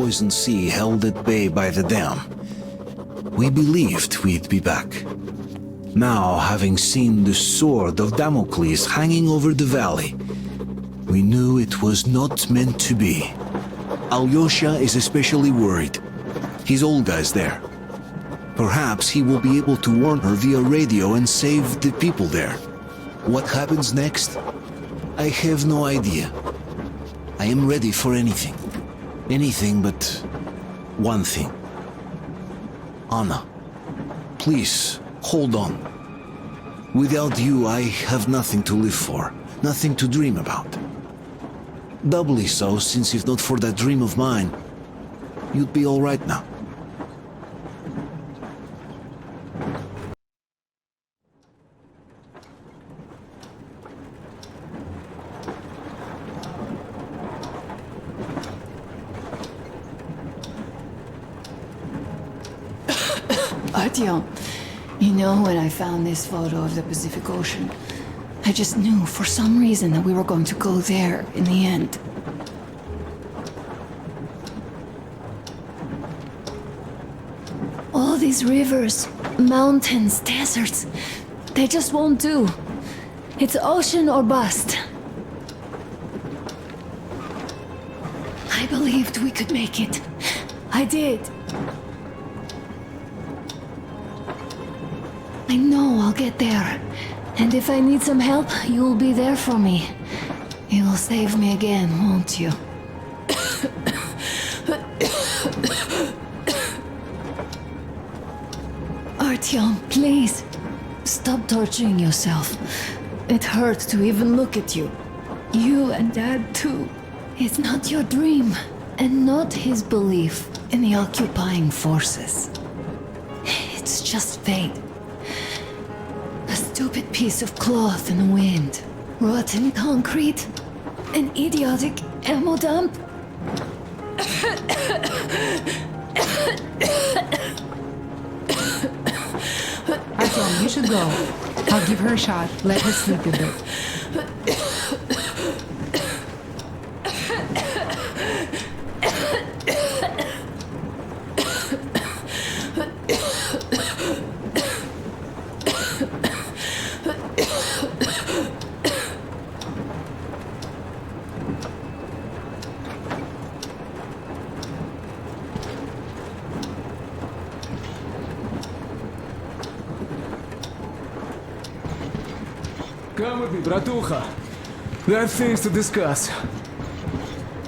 poison sea held at bay by the dam. We believed we'd be back. Now, having seen the sword of Damocles hanging over the valley, we knew it was not meant to be. Alosha is especially worried. His Olga is there. Perhaps he will be able to warn her via radio and save the people there. What happens next? I have no idea. I am ready for anything. Anything but one thing. Anna, please, hold on. Without you, I have nothing to live for, nothing to dream about. Doubly so, since if not for that dream of mine, you'd be all right now. Katya, you know, when I found this photo of the Pacific Ocean, I just knew for some reason that we were going to go there in the end. All these rivers, mountains, deserts, they just won't do. It's ocean or bust. I believed we could make it. I did. I know I'll get there. And if I need some help, you'll be there for me. You'll save me again, won't you? Artyom, please. Stop torturing yourself. It hurts to even look at you. You and Dad, too. It's not your dream, and not his belief in the occupying forces. It's just fate. A stupid piece of cloth in the wind. Rotten concrete. An idiotic ammo dump. Artyom, you should go. I'll give her a shot. Let her sleep a bit. Come with me, bratucha. There are things to discuss.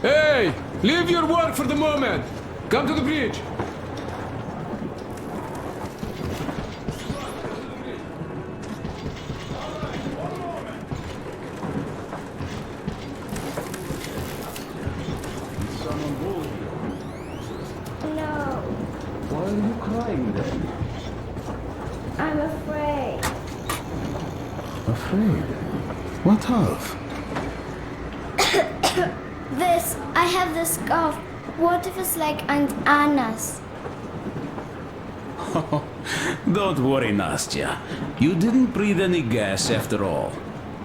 Hey! Leave your work for the moment! Come to the bridge! No, Why are you crying then? I'm afraid. Afraid? What of? I have this cough. What if it's like Aunt Anna's? Don't worry, Nastya. You didn't breathe any gas after all.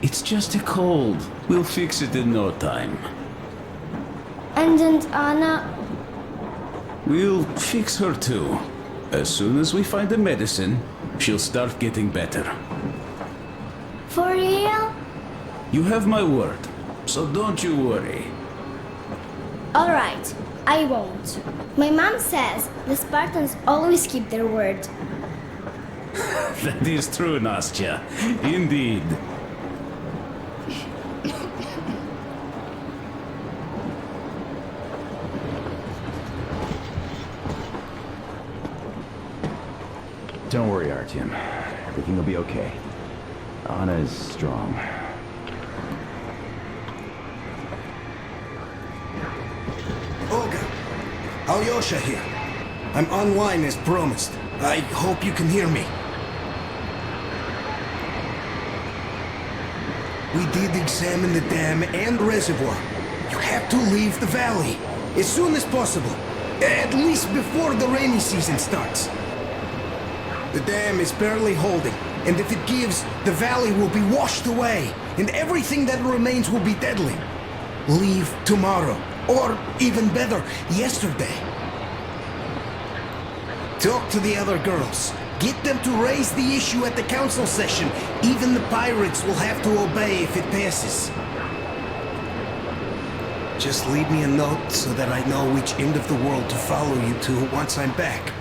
It's just a cold. We'll fix it in no time. And Aunt Anna? We'll fix her too. As soon as we find the medicine, she'll start getting better. For real? You have my word, so don't you worry. Alright, I won't. My mom says the Spartans always keep their word. That is true, Nastya. Indeed. Don't worry, Artyom. Everything will be okay. Anna is strong. Olga, Alyosha here. I'm online as promised. I hope you can hear me. We did examine the dam and reservoir. You have to leave the valley as soon as possible. At least before the rainy season starts. The dam is barely holding, and if it gives, the valley will be washed away, and everything that remains will be deadly. Leave tomorrow. Or even better, yesterday. Talk to the other girls. Get them to raise the issue at the council session. Even the pirates will have to obey if it passes. Just leave me a note so that I know which end of the world to follow you to once I'm back.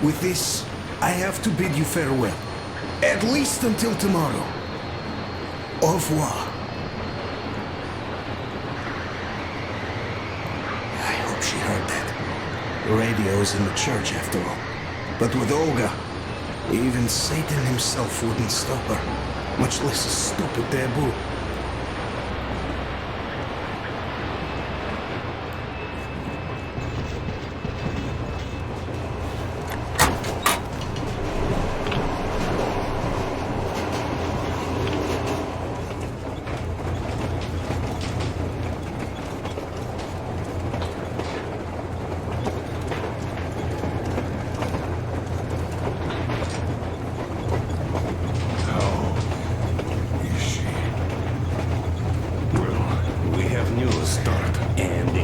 With this, I have to bid you farewell. At least until tomorrow. Au revoir. I hope she heard that. The radio is in the church after all. But with Olga, even Satan himself wouldn't stop her, much less a stupid taboo.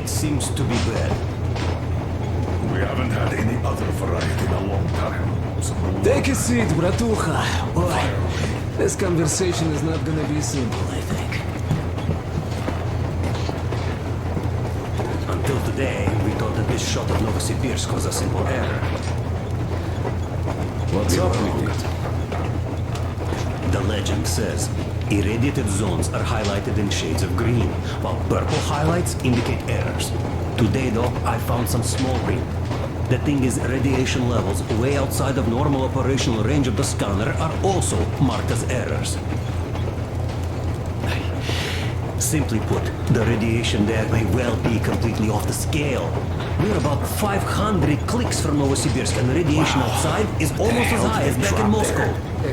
Seems to be bad. We haven't had any other variety in a long time. So Take a seat, bratucha. Boy, this conversation is not gonna be simple, I think. Until today, we thought that this shot of Novosibirsk was a simple error. What's up with it? The legend says irradiated zones are highlighted in shades of green, while purple highlights indicate errors. Today, though, I found some small green. The thing is, radiation levels way outside of normal operational range of the scanner are also marked as errors. Simply put, the radiation there may well be completely off the scale. We're about 500 clicks from Novosibirsk, and the radiation outside is almost as high as back in Moscow.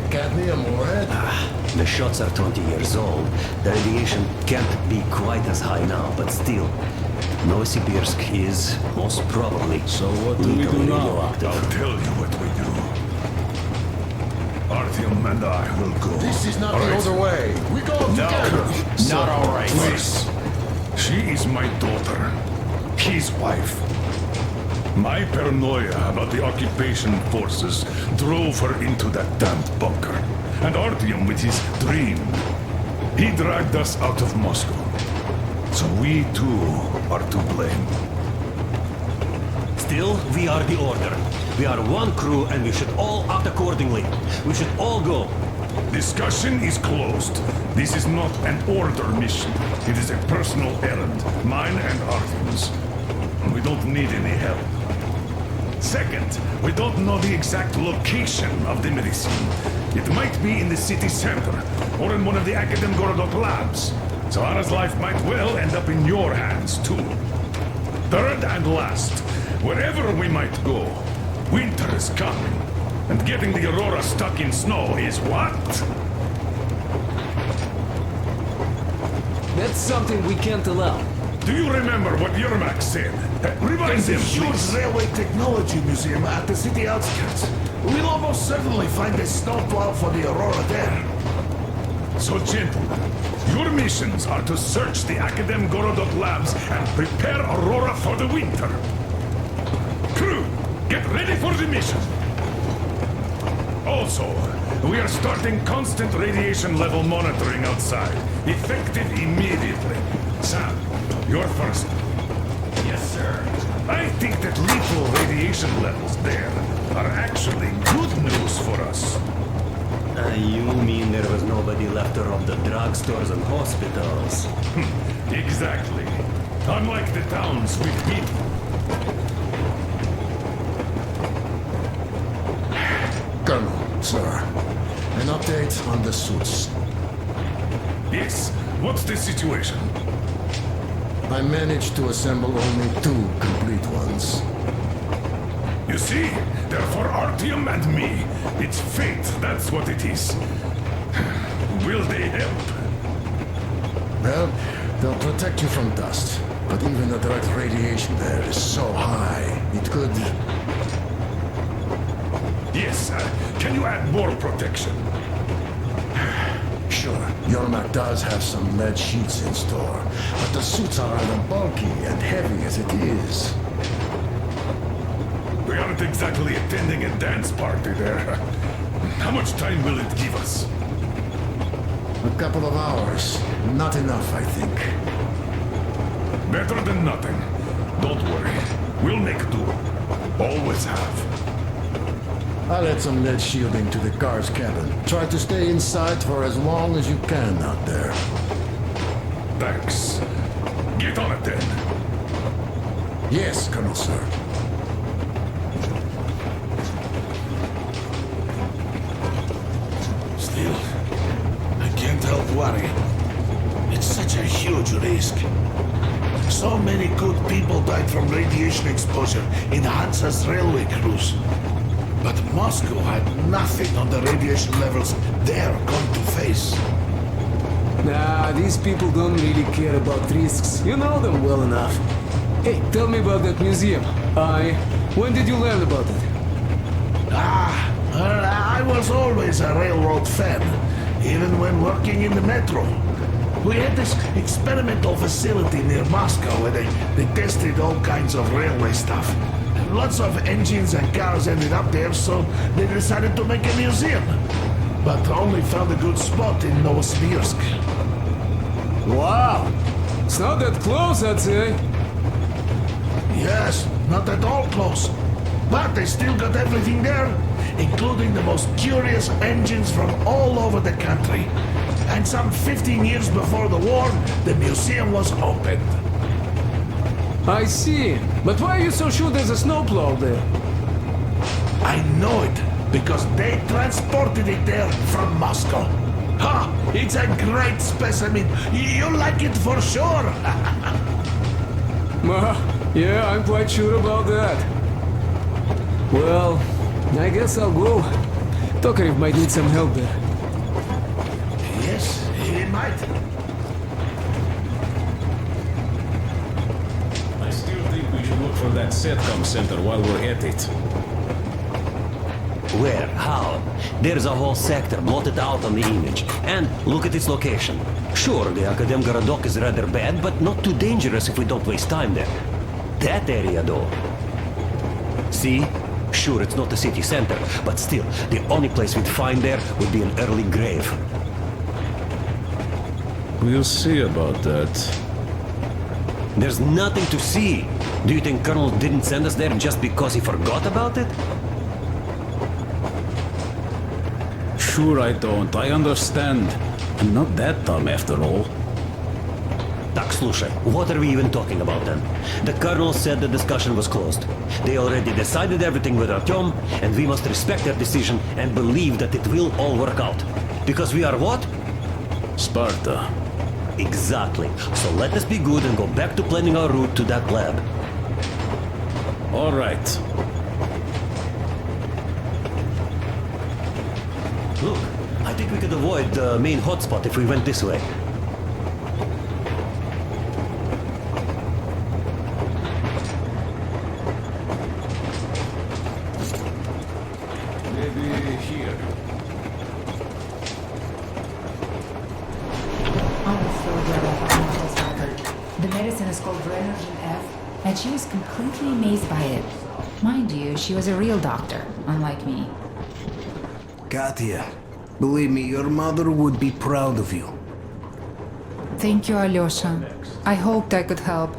Cadmium, warhead? The shots are 20 years old. The radiation can't be quite as high now, but still, Novosibirsk is most probably So what do we do now? radioactive. I'll tell you what we do. Artyom and I will go. This is not All the right? other way. We go together. Not all right. Please. She is my daughter. His wife. My paranoia about the occupation forces drove her into that damned bunker. And Artyom with his dream. He dragged us out of Moscow. So we too are to blame. Still, we are the Order. We are one crew and we should all act accordingly. We should all go. Discussion is closed. This is not an Order mission. It is a personal errand, mine and Artyom's. We don't need any help. Second, we don't know the exact location of the medicine. It might be in the city center, or in one of the Akademgorodok labs. So Anna's life might well end up in your hands, too. Third and last, wherever we might go, winter is coming. And getting the Aurora stuck in snow is what? That's something we can't allow. Do you remember what Yermak said? Remind There's a him, huge please. railway technology museum at the city outskirts. We'll almost certainly find a snowplow for the Aurora there. So, gentlemen, your missions are to search the Akademgorodok labs and prepare Aurora for the winter. Crew, get ready for the mission. Also, we are starting constant radiation level monitoring outside, effective immediately. Sam, you're first. Yes, sir. I think that lethal radiation levels there are actually good news for us. You mean there was nobody left to rob the drugstores and hospitals? Exactly. Unlike the towns we've been. Colonel, sir. An update on the suits. Yes, what's the situation? I managed to assemble only 2 complete ones. You see, they're for Artyom and me. It's fate, that's what it is. Will they help? Well, they'll protect you from dust. But even the direct radiation there is so high, it could... Yes, can you add more protection? Sure, Yermak does have some lead sheets in store, but the suits are either bulky and heavy as it is. We aren't exactly attending a dance party there. How much time will it give us? A couple of hours. Not enough, I think. Better than nothing. Don't worry. We'll make do. Always have. I'll add some lead shielding to the car's cabin. Try to stay inside for as long as you can out there. Thanks. Get on it then. Yes, Colonel Sir. Still, I can't help worrying. It's such a huge risk. So many good people died from radiation exposure in Hansa's railway crews. But Moscow had nothing on the radiation levels they're going to face. Nah, these people don't really care about risks. You know them well enough. Hey, tell me about that museum. When did you learn about it? I was always a railroad fan, even when working in the metro. We had this experimental facility near Moscow where they tested all kinds of railway stuff. Lots of engines and cars ended up there, so they decided to make a museum. But only found a good spot in Novosibirsk. Wow! It's not that close, I'd say. Yes, not at all close. But they still got everything there, including the most curious engines from all over the country. And some 15 years before the war, the museum was opened. I see. But why are you so sure there's a snowplow there? I know it, because they transported it there from Moscow. Ha! It's a great specimen. You'll like it for sure. Yeah, I'm quite sure about that. Well, I guess I'll go. Tokarev might need some help there. Yes, he might. I still think we should look for that SETCOM center while we're at it. Where? How? There's a whole sector blotted out on the image. And look at its location. Sure, the Akadem Gorodok is rather bad, but not too dangerous if we don't waste time there. That area, though. See? Sure, it's not the city center, but still, the only place we'd find there would be an early grave. We'll see about that. There's nothing to see. Do you think Colonel didn't send us there just because he forgot about it? Sure I don't. I understand. I'm not that dumb after all. Tak, слушай, what are we even talking about then? The Colonel said the discussion was closed. They already decided everything with Artyom, and we must respect their decision and believe that it will all work out. Because we are what? Sparta. Exactly. So let us be good and go back to planning our route to that lab. All right. Look, I think we could avoid the main hotspot if we went this way. Maybe here. The medicine is called Renergen F, and she was completely amazed by it. Mind you, she was a real doctor, unlike me. Katya, believe me, your mother would be proud of you. Thank you, Alosha. I hoped I could help,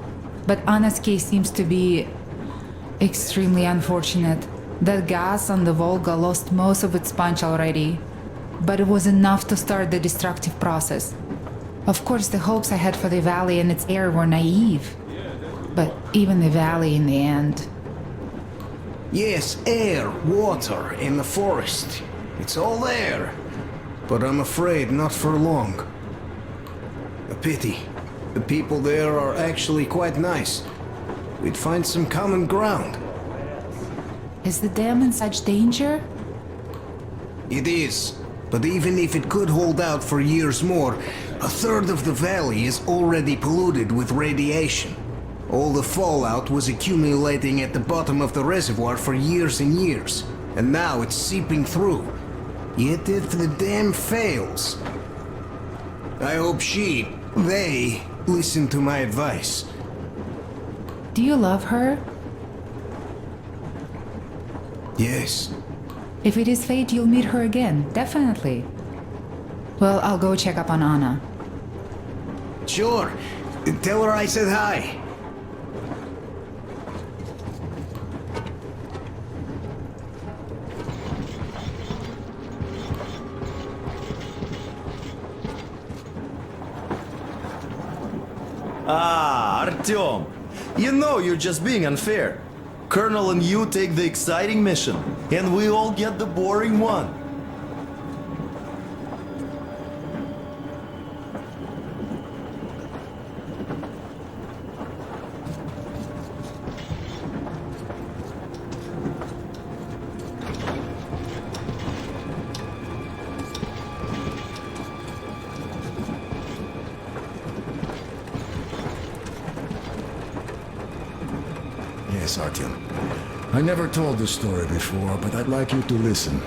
but Anna's case seems to be extremely unfortunate. That gas on the Volga lost most of its punch already, but it was enough to start the destructive process. Of course, the hopes I had for the valley and its air were naive, but even the valley in the end. Yes, air, water, in the forest. It's all there. But I'm afraid not for long. A pity. The people there are actually quite nice. We'd find some common ground. Is the dam in such danger? It is. But even if it could hold out for years more, a third of the valley is already polluted with radiation. All the fallout was accumulating at the bottom of the reservoir for years and years, and now it's seeping through. Yet if the dam fails, I hope they listen to my advice. Do you love her? Yes. If it is fate, you'll meet her again, definitely. Well, I'll go check up on Anna. Sure. Tell her I said hi. Ah, Artyom. You know you're just being unfair. Colonel and you take the exciting mission, and we all get the boring one. Yes, Artyom. I never told this story before, but I'd like you to listen.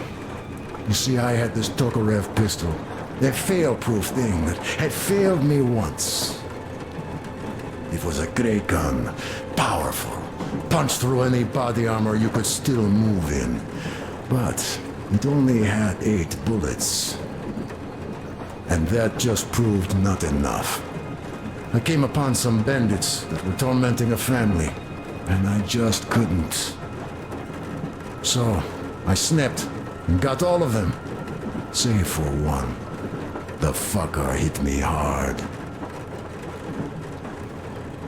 You see, I had this Tokarev pistol. That fail-proof thing that had failed me once. It was a great gun. Powerful. Punch through any body armor you could still move in. But it only had 8 bullets. And that just proved not enough. I came upon some bandits that were tormenting a family. And I just couldn't. So, I snapped and got all of them. Save for one. The fucker hit me hard.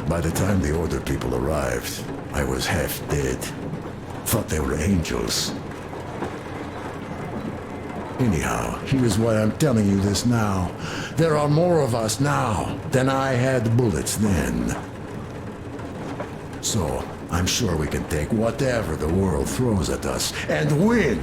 By the time the order people arrived, I was half dead. Thought they were angels. Anyhow, here's why I'm telling you this now. There are more of us now than I had bullets then. So, I'm sure we can take whatever the world throws at us and win!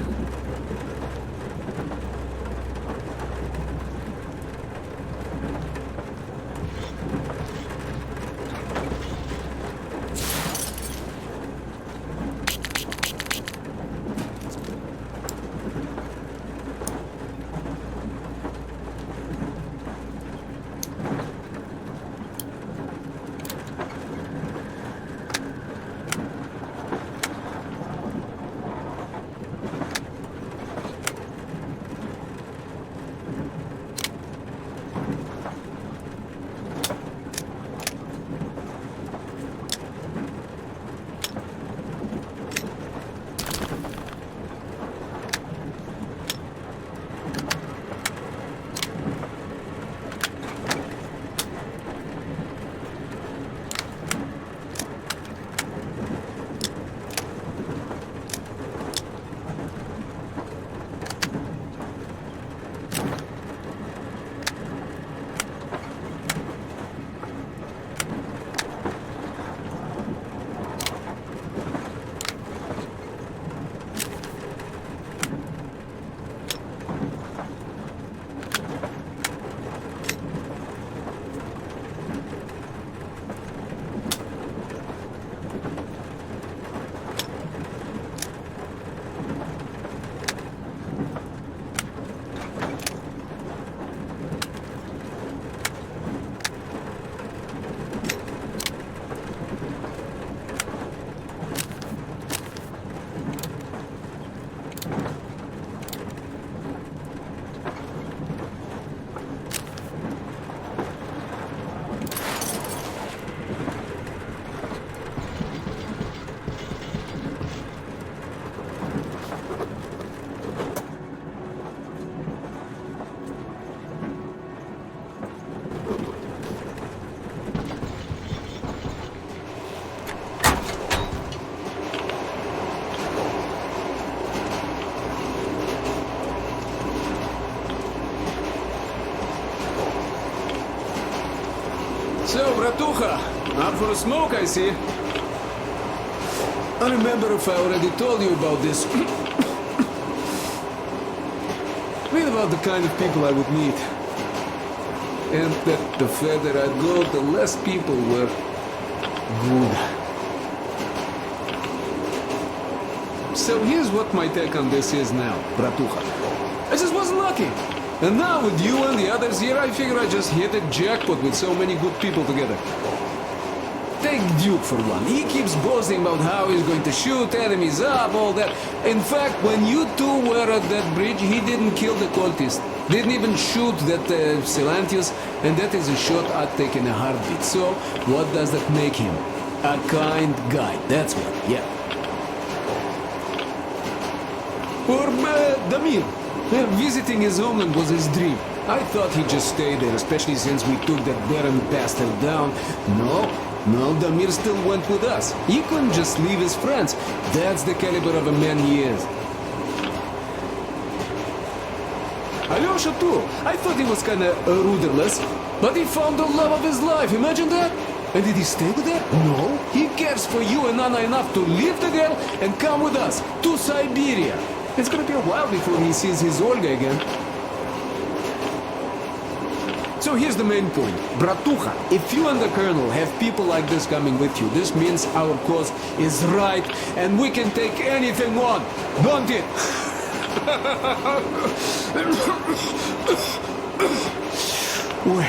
So, Bratucha, out for a smoke, I see. I remember if I already told you about this. Read about the kind of people I would meet. And that the further I'd go, the less people were good. So here's what my take on this is now, Bratucha. I just wasn't lucky. And now with you and the others here, I figure I just hit a jackpot with so many good people together. Take Duke for one. He keeps boasting about how he's going to shoot enemies up, all that. In fact, when you two were at that bridge, he didn't kill the cultist. Didn't even shoot that Silantius, and that is a shot I'd take in a heartbeat. So, what does that make him? A kind guy. That's what, yeah. Or Damir. Visiting his homeland was his dream. I thought he'd just stay there, especially since we took that Baron bastard down. No, Damir still went with us. He couldn't just leave his friends. That's the caliber of a man he is. Alosha too. I thought he was kinda rudderless, but he found the love of his life. Imagine that. And did he stay with her? No. He cares for you and Anna enough to leave the girl and come with us to Siberia. It's gonna be a while before he sees his Olga again. So here's the main point. Bratucha, if you and the Colonel have people like this coming with you, this means our cause is right and we can take anything on, don't it? Well,